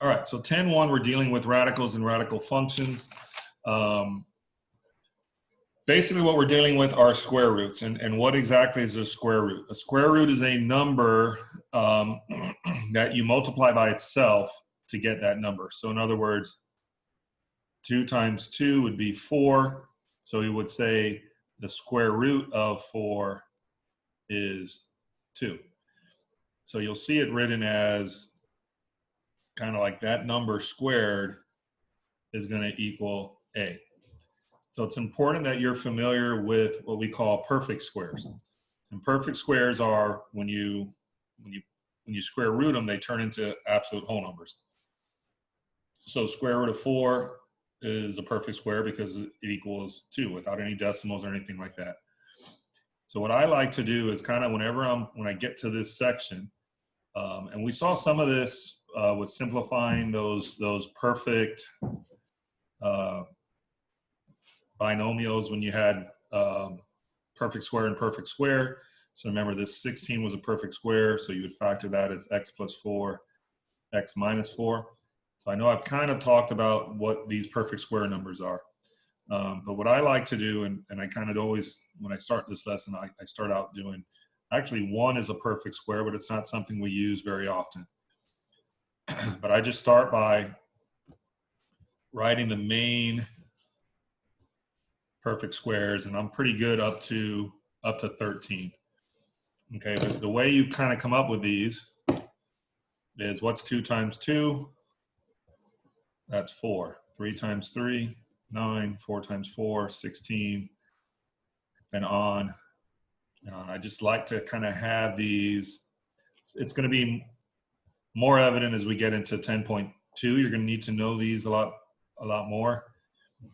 All right, so 10.1, we're dealing with radicals and radical functions. Basically, what we're dealing with are square roots. And what exactly is a square root? A square root is a number that you multiply by itself to get that number. So in other words, 2 times 2 would be 4. So we would say the square root of 4 is 2. So you'll see it written as kind of like that number squared is going to equal a. So it's important that you're familiar with what we call perfect squares. And perfect squares are when you square root them, they turn into absolute whole numbers. So square root of 4 is a perfect square because it equals 2 without any decimals or anything like that. So what I like to do is kind of when I get to this section, and we saw some of this with simplifying those perfect binomials when you had perfect square and perfect square. So remember, this 16 was a perfect square, so you would factor that as x plus 4, x minus 4. So I know I've kind of talked about what these perfect square numbers are. But what I like to do, and I kind of always, when I start this lesson, I start out doing, actually 1 is a perfect square, but it's not something we use very often. But I just start by writing the main perfect squares, and I'm pretty good up to 13. Okay, but the way you kind of come up with these is what's 2 times 2? That's 4. 3 times 3, 9. 4 times 4, 16, and on and on. I just like to kind of have these. It's going to be more evident as we get into 10.2. You're going to need to know these a lot more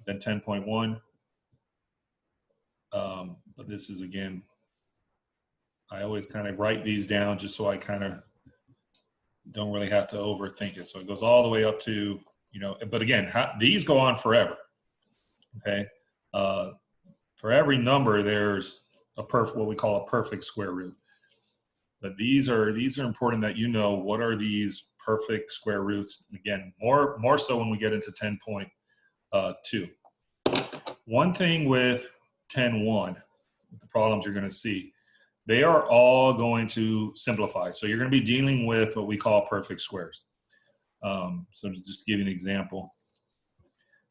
than 10.1. But this is, again, I always kind of write these down just so I kind of don't really have to overthink it. So it goes all the way up to, but again, these go on forever. Okay. For every number, there's what we call a perfect square root. But these are important that what are these perfect square roots. Again, more so when we get into 10.2. One thing with 10.1, the problems you're going to see, they are all going to simplify. So you're going to be dealing with what we call perfect squares. So just to give you an example,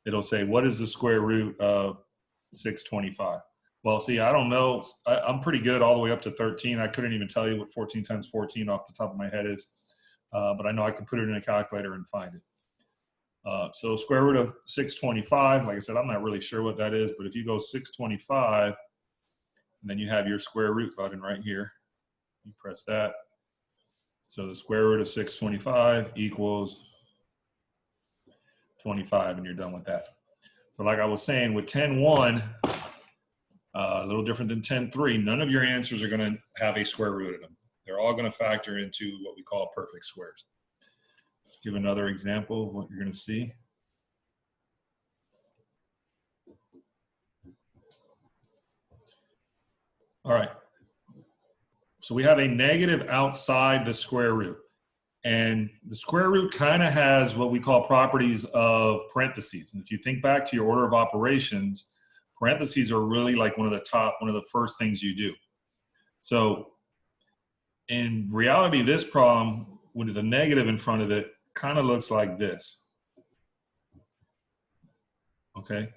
it'll say, what is the square root of 625? Well, see, I don't know. I'm pretty good all the way up to 13. I couldn't even tell you what 14 times 14 off the top of my head is, but I know I can put it in a calculator and find it. So square root of 625, like I said, I'm not really sure what that is, but if you go 625, and then you have your square root button right here, you press that. So the square root of 625 equals 25, and you're done with that. So like I was saying, with 10.1, a little different than 10.3, none of your answers are going to have a square root in them. They're all going to factor into what we call perfect squares. Let's give another example of what you're going to see. All right. So we have a negative outside the square root. And the square root kind of has what we call properties of parentheses. And if you think back to your order of operations, parentheses are really like one of the first things you do. So in reality, this problem with the negative in front of it kind of looks like this. Okay.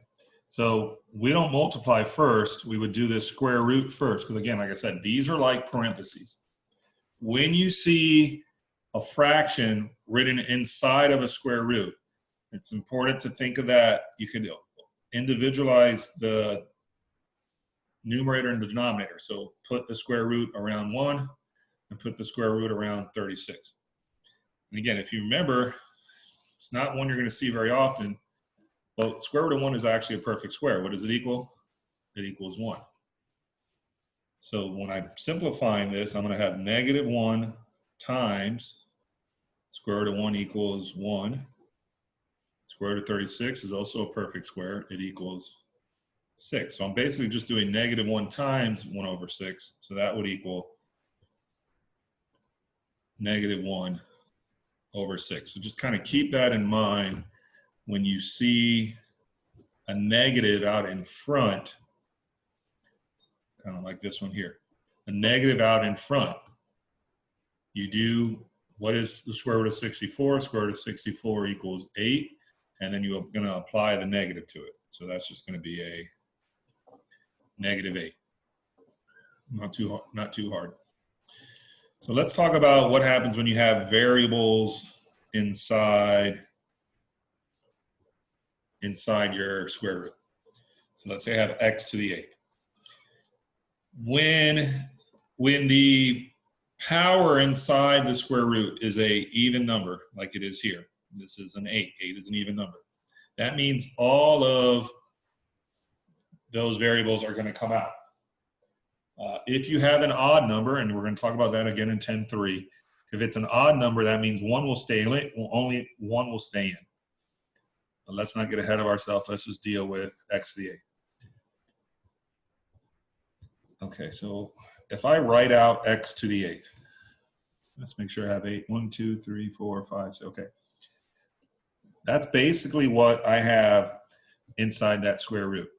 So we don't multiply first. We would do this square root first. Because again, like I said, these are like parentheses. When you see a fraction written inside of a square root, it's important to think of that. You could individualize the numerator and the denominator. So put the square root around 1 and put the square root around 36. And again, if you remember, it's not one you're going to see very often. Well, square root of 1 is actually a perfect square. What does it equal? It equals 1. So when I'm simplifying this, I'm going to have negative 1 times square root of 1 equals 1. Square root of 36 is also a perfect square. It equals 6. So I'm basically just doing negative 1 times 1 over 6. So that would equal negative 1 over 6. So just kind of keep that in mind when you see a negative out in front, kind of like this one here. A negative out in front. You do, what is the square root of 64? Square root of 64 equals 8. And then you're going to apply the negative to it. So that's just going to be a negative 8. Not too hard. So let's talk about what happens when you have variables inside your square root. So let's say I have x to the 8th. When the power inside the square root is a even number, like it is here. This is an 8. 8 is an even number. That means all of those variables are going to come out. If you have an odd number, and we're going to talk about that again in 10.3, if it's an odd number, that means one will stay in, only one will stay in. But let's not get ahead of ourselves. Let's just deal with x to the 8th. Okay, so if I write out x to the 8th, let's make sure I have 8. 1, 2, 3, 4, 5, 6. Okay. That's basically what I have inside that square root.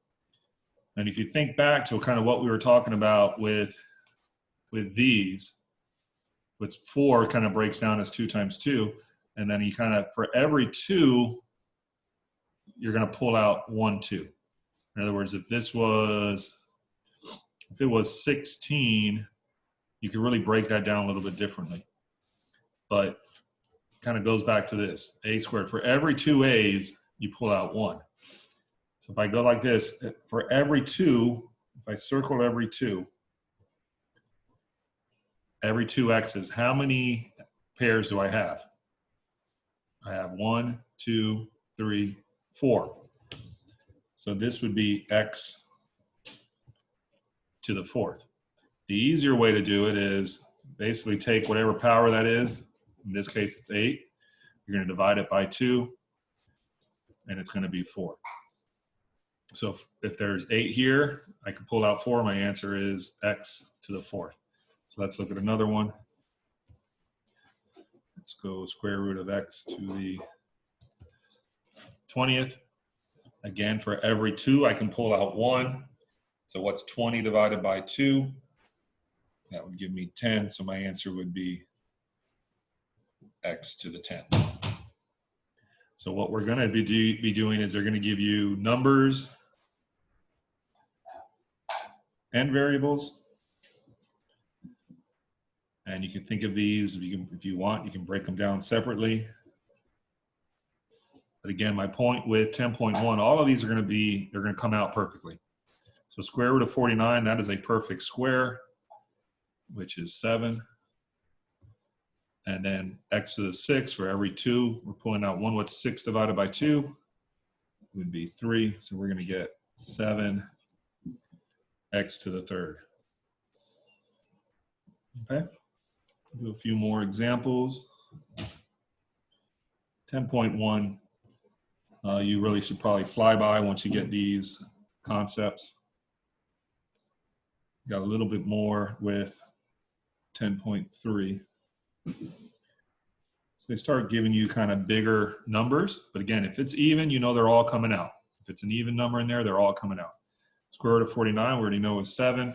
And if you think back to kind of what we were talking about with these, with 4 kind of breaks down as 2 times 2. And then you kind of, for every 2, you're going to pull out 1, 2. In other words, if it was 16, you could really break that down a little bit differently. But kind of goes back to this, a squared. For every 2 a's, you pull out 1. So if I go like this, for every 2, if I circle every 2 x's, how many pairs do I have? I have 1, 2, 3, 4. So this would be x to the 4th. The easier way to do it is basically take whatever power that is. In this case, it's 8. You're going to divide it by 2, and it's going to be 4. So if there's 8 here, I can pull out 4. My answer is x to the 4th. So let's look at another one. Let's go square root of x to the 20th. Again, for every 2, I can pull out 1. So what's 20 divided by 2? That would give me 10. So my answer would be x to the 10th. So what we're going to be doing is they're going to give you numbers and variables. And you can think of these, if you want, you can break them down separately. But again, my point with 10.1, all of these are going to come out perfectly. So square root of 49, that is a perfect square, which is 7. And then x to the 6, for every 2, we're pulling out 1. What's 6 divided by 2? Would be 3. So we're going to get 7 x to the 3rd. Okay. Do a few more examples. 10.1, you really should probably fly by once you get these concepts. Got a little bit more with 10.3. So they start giving you kind of bigger numbers. But again, if it's even, you know they're all coming out. If it's an even number in there, they're all coming out. Square root of 49, we already know is 7.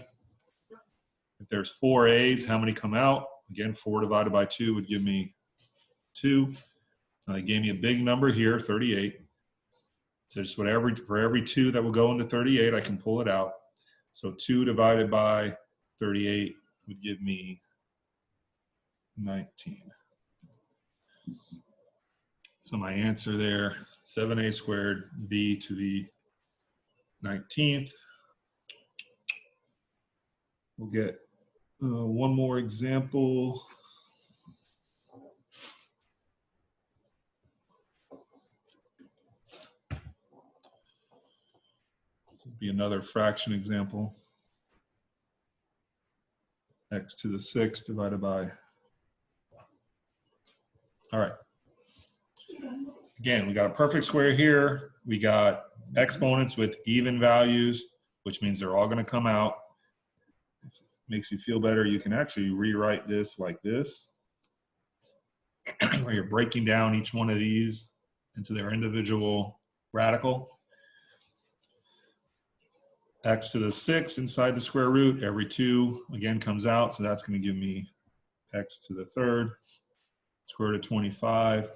If there's 4 a's, how many come out? Again, 4 divided by 2 would give me 2. Now they gave me a big number here, 38. So just for every 2 that will go into 38, I can pull it out. So 2 divided by 38 would give me 19. So my answer there, 7a squared b to the 19th. We'll get one more example. This will be another fraction example. X to the 6th divided by. All right. Again, we got a perfect square here. We got exponents with even values, which means they're all going to come out. If it makes you feel better, you can actually rewrite this like this. where you're breaking down each one of these into their individual radical. X to the 6 inside the square root, every 2 again comes out, so that's going to give me x to the 3rd. Square root of 25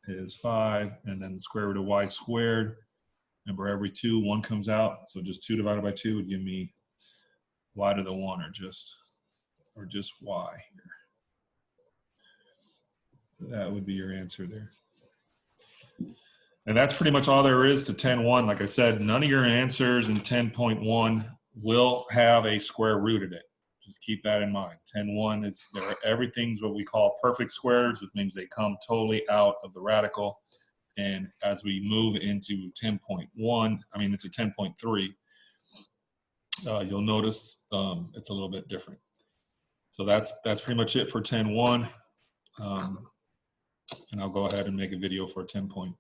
is 5, and then the square root of y squared. Remember, every 2, 1 comes out, so just 2 divided by 2 would give me y to the 1, or just y here. So that would be your answer there. And that's pretty much all there is to 10.1. Like I said, none of your answers in 10.1 will have a square root in it. Just keep that in mind. 10.1, everything's what we call perfect squares, which means they come totally out of the radical. And as we move into 10.1, I mean, it's a 10.3, you'll notice it's a little bit different. So that's pretty much it for 10.1. And I'll go ahead and make a video for 10.3.